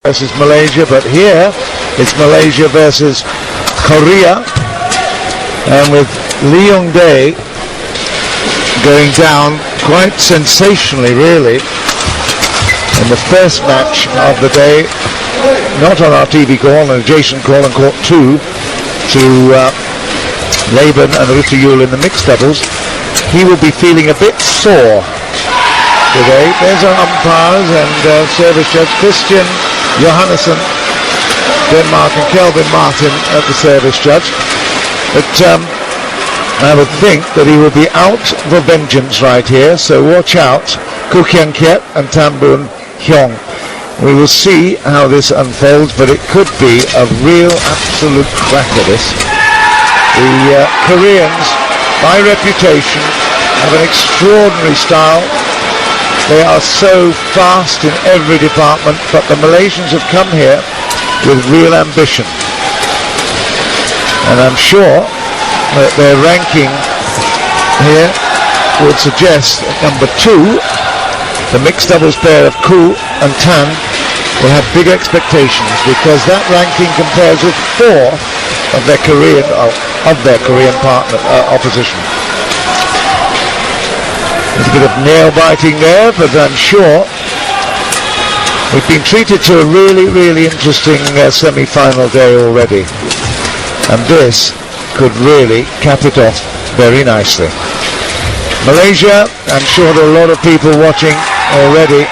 versus Malaysia, but here it's Malaysia versus Korea, and with Lee Yong-dae going down quite sensationally, really, in the first match of the day, not on our TV call, an adjacent call on court 2 to Laban and Ruta Yul in the mixed doubles. He will be feeling a bit sore today. There's our umpires and service judge Christian Johannesson, Denmark, and Kelvin Martin at the service judge. But I would think that he will be out for vengeance right here, so watch out, Koo Kian Kiet and Tan Boon Hyung. We will see how this unfolds, but it could be a real absolute cracker, this. The Koreans, by reputation, have an extraordinary style. They are so fast in every department, but the Malaysians have come here with real ambition. And I'm sure that their ranking here would suggest that number 2, the mixed doubles pair of Koo and Tan, will have big expectations, because that ranking compares with 4 of their Korean partner opposition. There's a bit of nail biting there, but I'm sure we've been treated to a really, really interesting semi-final day already, and this could really cap it off very nicely. Malaysia, I'm sure there are a lot of people watching already,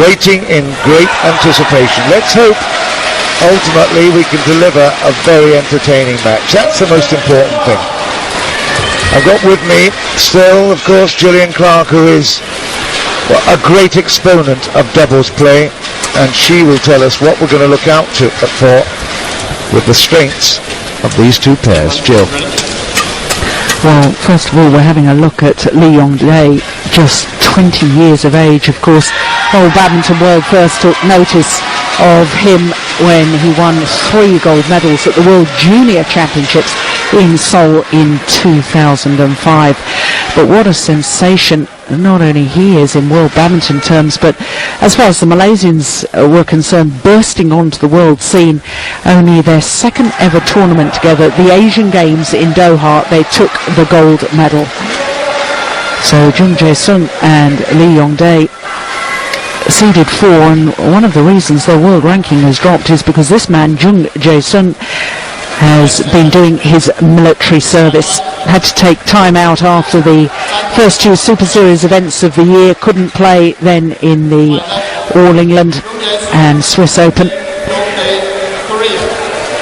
waiting in great anticipation. Let's hope ultimately we can deliver a very entertaining match. That's the most important thing. I've got with me still, of course, Gillian Clark, who is a great exponent of doubles play, and she will tell us what we're going to look out for with the strengths of these two pairs. Jill. Well, first of all, we're having a look at Lee Yong-dae, just 20 years of age. Of course, whole badminton world first took notice of him when he won 3 gold medals at the World Junior Championships in Seoul in 2005. But what a sensation not only he is in world badminton terms, but as far as the Malaysians were concerned, bursting onto the world scene. Only their second ever tournament together, the Asian Games in Doha, they took the gold medal. So Jung Jae-sung and Lee Yong-dae seeded 4, and one of the reasons their world ranking has dropped is because this man, Jung Jae-sung, has been doing his military service. Had to take time out after the first 2 Super Series events of the year. Couldn't play then in the All England and Swiss Open.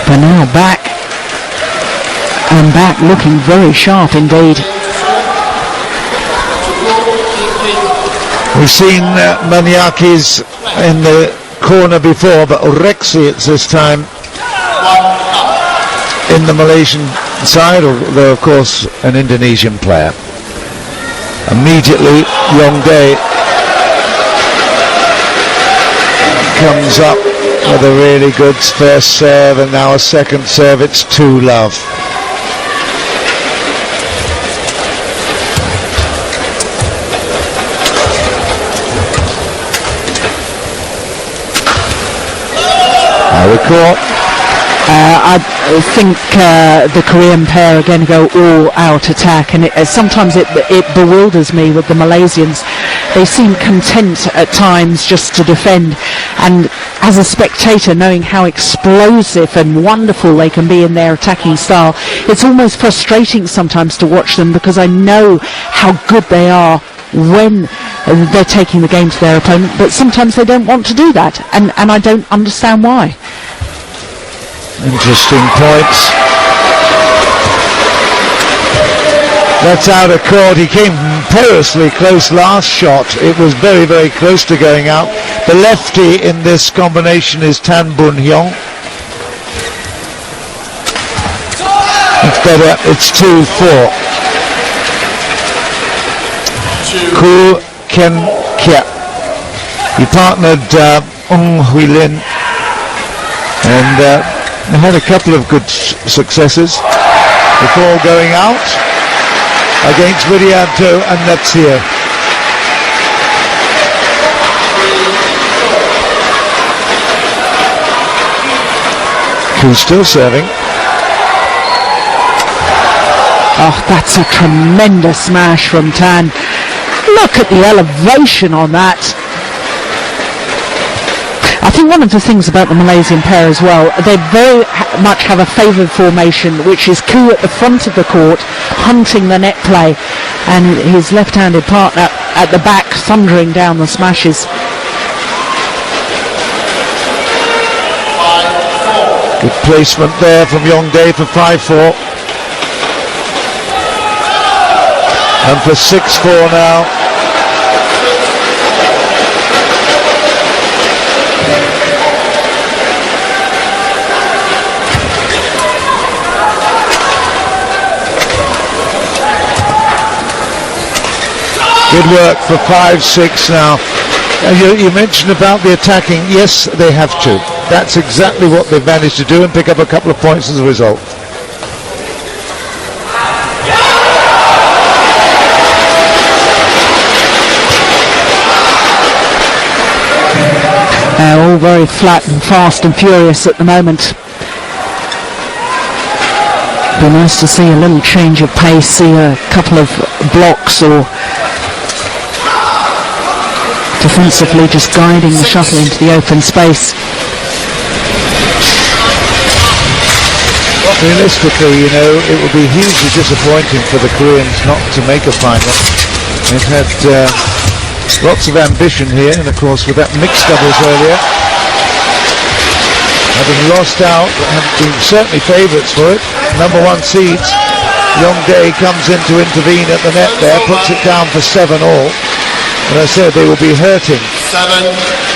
But now back, and back looking very sharp indeed. We've seen Maniakis in the corner before, but Orexi it's this time in the Malaysian side, although of course an Indonesian player. Immediately Yong-dae comes up with a really good first serve, and now a second serve. It's 2-love. Now we're caught. I think the Korean pair are going to go all out attack, and sometimes it bewilders me with the Malaysians. They seem content at times just to defend, and as a spectator, knowing how explosive and wonderful they can be in their attacking style, it's almost frustrating sometimes to watch them, because I know how good they are when they're taking the game to their opponent, but sometimes they don't want to do that, and I don't understand why. Interesting points. That's out of court. He came perilously close last shot. It was very, very close to going out. The lefty in this combination is Tan Boon Hyung. It's better. It's 2-4. Koo Kian Kiet. He partnered Hui Lin, and had a couple of good successes before going out against Widianto and Netsia. Who's still serving. Oh, that's a tremendous smash from Tan. Look at the elevation on that. I think one of the things about the Malaysian pair as well, they very much have a favoured formation, which is Koo at the front of the court, hunting the net play, and his left-handed partner at the back, thundering down the smashes. Good placement there from Yongdae for 5-4. And for 6-4 now. Good work for 5-6 now. You mentioned about the attacking. Yes, they have to. That's exactly what they've managed to do and pick up a couple of points as a result. All very flat and fast and furious at the moment. Be nice to see a little change of pace, see a couple of blocks or defensively just guiding the shuttle into the open space. Realistically, you know, it would be hugely disappointing for the Koreans not to make a final. They've had lots of ambition here, and of course with that mixed doubles earlier, having lost out, have been certainly favourites for it. Number 1 seeds, Yongdae comes in to intervene at the net there, puts it down for 7 all. And I said they will be hurting,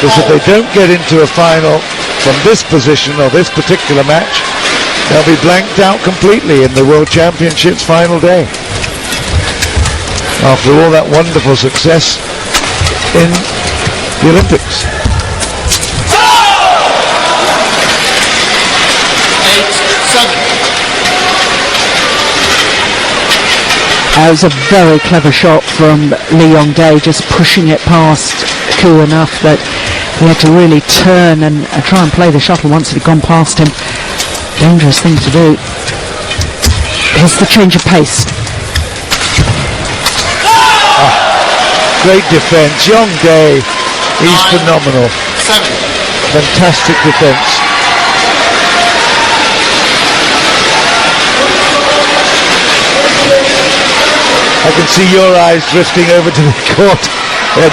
because if they don't get into a final from this position or this particular match, they'll be blanked out completely in the World Championships final day. After all that wonderful success in the Olympics. 8-7. It was a very clever shot from Lee Yongdae, just pushing it past Koo enough that he had to really turn and try and play the shuttle once it had gone past him. Dangerous thing to do. Here's the change of pace. Great defence. Yongdae, he's phenomenal. 7. Fantastic defence. I can see your eyes drifting over to the court.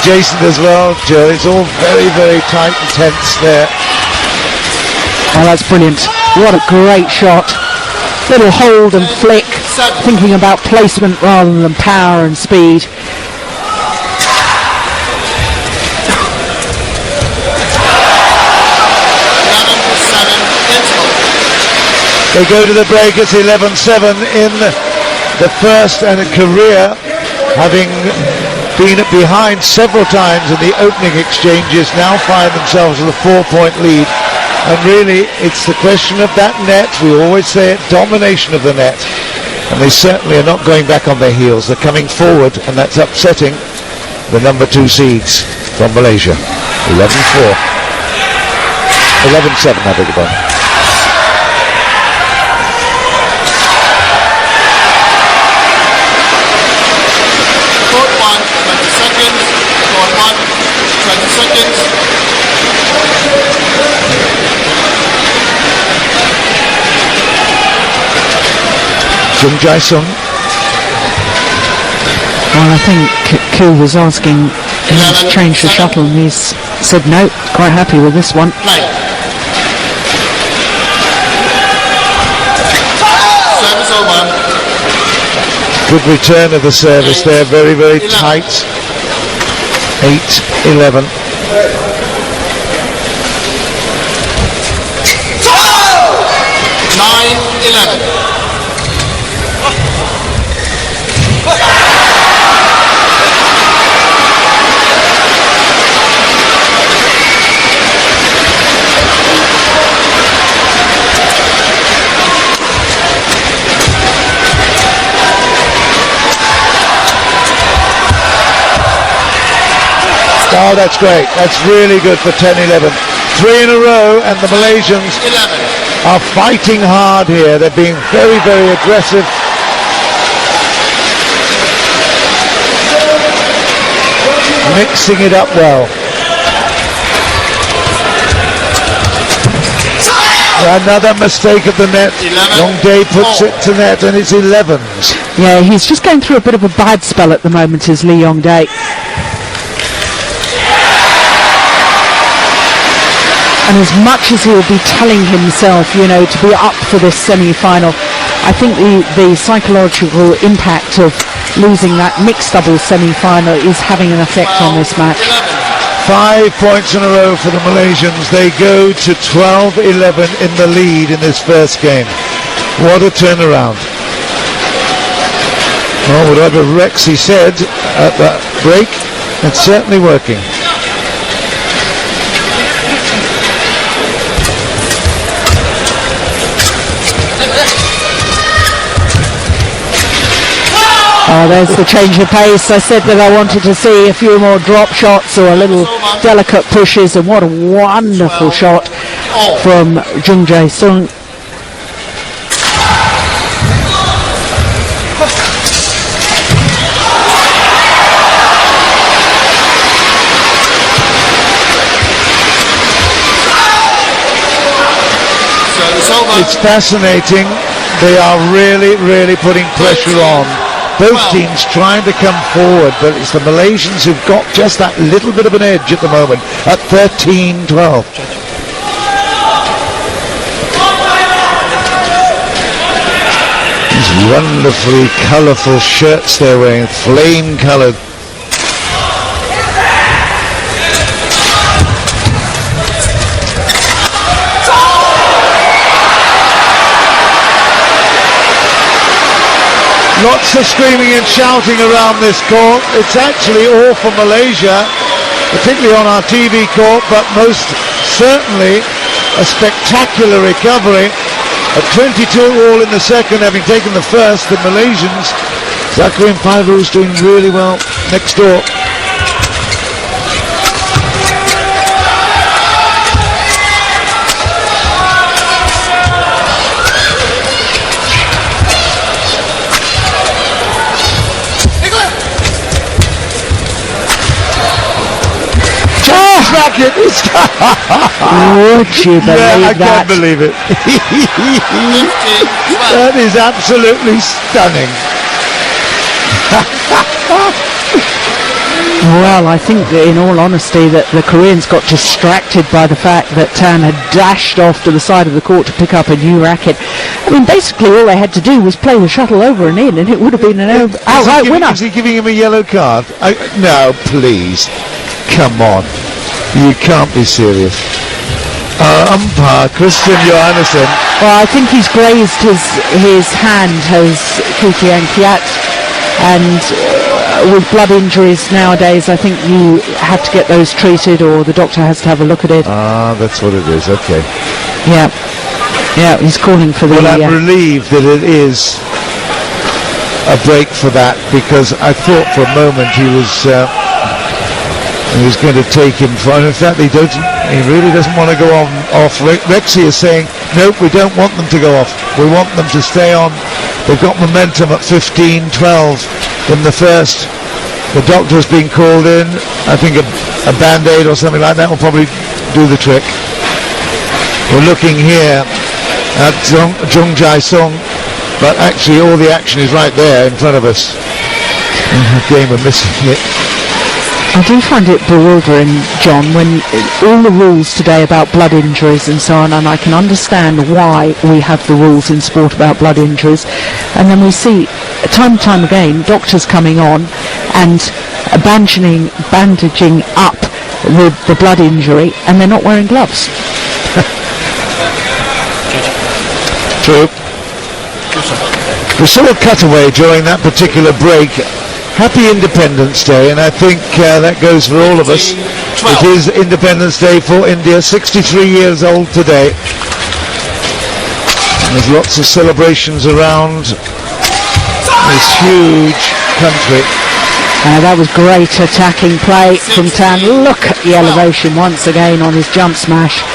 Jason as well, Joe. It's all very, very tight and tense there. Oh, that's brilliant. What a great shot. Little hold and flick, thinking about placement rather than power and speed. They go to the break. It's 11-7 in the first, and Korea, having been behind several times in the opening exchanges, now find themselves with a 4-point lead. And really, it's the question of that net. We always say it, domination of the net. And they certainly are not going back on their heels. They're coming forward, and that's upsetting the number 2 seeds from Malaysia. 11-4. 11-7, I beg your pardon. Jung Jae-sung. Well, I think Koo was asking him to change the shuttle, and he's said no, quite happy with this one. Service over. Good return of the service there, very, very tight. 8-11. 9-11. Oh, that's great. That's really good for 10-11. 3 in a row, and the Malaysians are fighting hard here. They're being very, very aggressive. Mixing it up well. Another mistake of the net. Yongdae puts it to net, and it's 11s. Yeah, he's just going through a bit of a bad spell at the moment, is Lee Yongdae. And as much as he'll be telling himself, you know, to be up for this semi-final, I think the psychological impact of losing that mixed doubles semi-final is having an effect on this match. 5 points in a row for the Malaysians. They go to 12-11 in the lead in this first game. What a turnaround. Well, whatever Rexy said at that break, it's certainly working. Oh, there's the change of pace. I said that I wanted to see a few more drop shots or a little delicate pushes, and what a wonderful shot from Jung Jae-sung. It's fascinating. They are really, really putting pressure on. Both teams trying to come forward, but it's the Malaysians who've got just that little bit of an edge at the moment at 13-12. These wonderfully colourful shirts they're wearing, flame-coloured. Lots of screaming and shouting around this court. It's actually all for Malaysia, particularly on our TV court, but most certainly a spectacular recovery. At 22-all in the second, having taken the first, the Malaysians, Zakarin Paivu's doing really well next door. Would you believe that? I can't believe it. That is absolutely stunning. Well, I think that in all honesty that the Koreans got distracted by the fact that Tan had dashed off to the side of the court to pick up a new racket. I mean, basically all they had to do was play the shuttle over and in, and it would have been an outright winner. Is he giving him a yellow card? No, please. Come on. You can't be serious. Umpire Christian Johannesson. Well, I think he's grazed his hand, has Kutian Kiat, and with blood injuries nowadays, I think you have to get those treated, or the doctor has to have a look at it. Ah, that's what it is. Okay. Yeah, he's calling for the... Well, I'm relieved that it is a break for that, because I thought for a moment he was going to take him for, and in fact he really doesn't want to go off. Rexy is saying, nope, we don't want them to go off. We want them to stay on. They've got momentum at 15-12 in the first. The doctor's been called in. I think a band-aid or something like that will probably do the trick. We're looking here at Jung Jae-sung, but actually all the action is right there in front of us. Again, we're missing it. I do find it bewildering, John, when all the rules today about blood injuries and so on, and I can understand why we have the rules in sport about blood injuries, and then we see time and time again doctors coming on and bandaging up the blood injury, and they're not wearing gloves. True. We saw a cutaway during that particular break. Happy Independence Day, and I think that goes for all of us. It is Independence Day for India, 63 years old today. And there's lots of celebrations around this huge country. That was great attacking play from Tan. Look at the elevation once again on his jump smash.